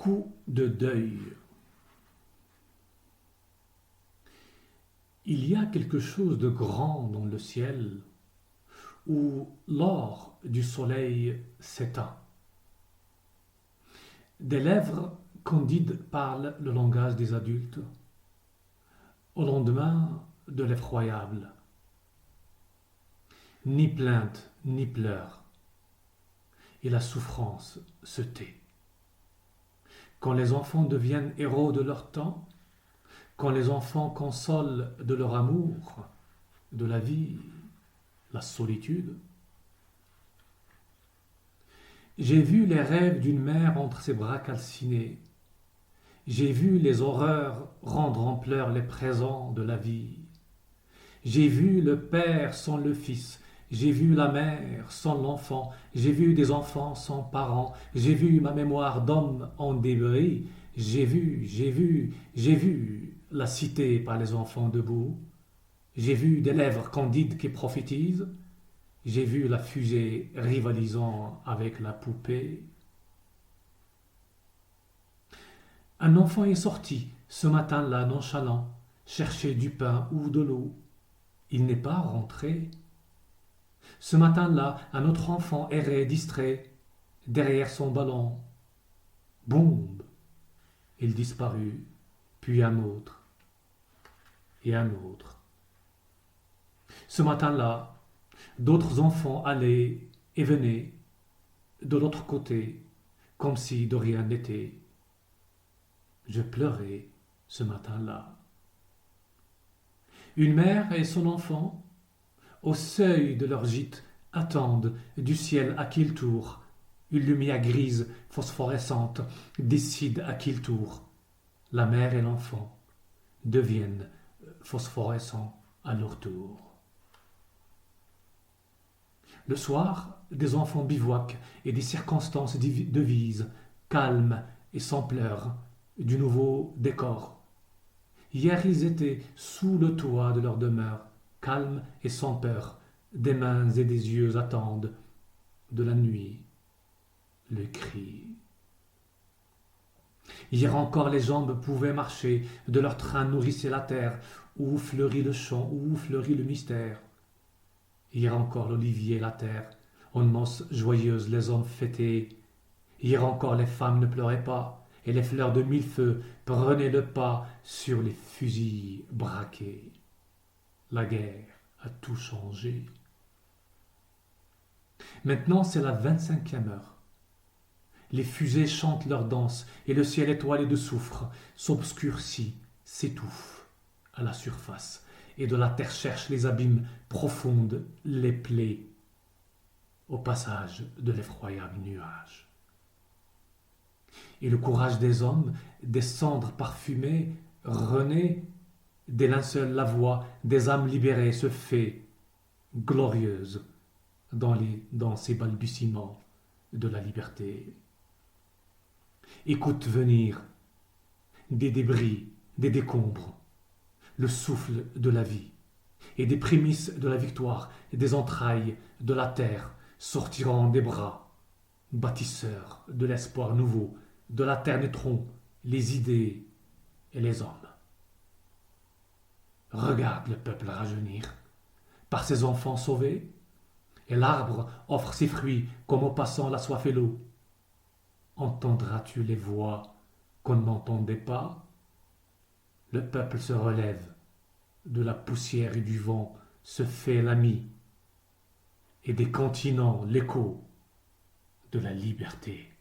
coup de deuil. Il y a quelque chose de grand dans le ciel où l'or du soleil s'éteint. Des lèvres candides parlent le langage des adultes au lendemain de l'effroyable. Ni plainte, ni pleurs, et la souffrance se tait. Quand les enfants deviennent héros de leur temps, quand les enfants consolent de leur amour, de la vie, la solitude. J'ai vu les rêves d'une mère entre ses bras calcinés. J'ai vu les horreurs rendre en pleurs les présents de la vie. J'ai vu le père sans le fils. J'ai vu la mère sans l'enfant. J'ai vu des enfants sans parents. J'ai vu ma mémoire d'homme en débris. J'ai vu la cité par les enfants debout. J'ai vu des lèvres candides qui prophétisent. J'ai vu la fusée rivalisant avec la poupée. Un enfant est sorti ce matin-là nonchalant, chercher du pain ou de l'eau. Il n'est pas rentré. Ce matin-là, un autre enfant errait distrait derrière son ballon. Boum! Il disparut, puis un autre et un autre. Ce matin-là, d'autres enfants allaient et venaient de l'autre côté, comme si de rien n'était. Je pleurais ce matin-là. Une mère et son enfant, au seuil de leur gîte, attendent du ciel à qui le tour. Une lumière grise, phosphorescente, décide à qui le tour. La mère et l'enfant deviennent phosphorescents à leur tour. Le soir, des enfants bivouaquent et des circonstances devisent, calmes et sans pleurs, du nouveau décor. Hier, ils étaient sous le toit de leur demeure, calmes et sans peur, des mains et des yeux attendent de la nuit le cri. Hier encore, les jambes pouvaient marcher, de leur train nourrissait la terre, où fleurit le champ, où fleurit le mystère. Hier encore, l'olivier et la terre, en noces joyeuses, les hommes fêtaient. Hier encore, les femmes ne pleuraient pas, et les fleurs de mille feux prenaient le pas sur les fusils braqués. La guerre a tout changé. Maintenant, c'est la 25e heure. Les fusées chantent leur danse, et le ciel étoilé de soufre s'obscurcit, s'étouffe à la surface, et de la terre cherche les abîmes profondes, les plaies, au passage de l'effroyable nuage. Et le courage des hommes, des cendres parfumées, renaît, des linceuls la voix, des âmes libérées se fait glorieuse dans ces balbutiements de la liberté. Écoute venir des débris, des décombres, le souffle de la vie, et des prémices de la victoire, et des entrailles de la terre sortiront des bras, bâtisseurs de l'espoir nouveau, de la terre naîtront les idées et les hommes. Regarde le peuple rajeunir par ses enfants sauvés, et l'arbre offre ses fruits comme aux passants la soif et l'eau. Entendras-tu les voix qu'on n'entendait pas? Le peuple se relève, de la poussière et du vent se fait l'ami, et des continents l'écho de la liberté.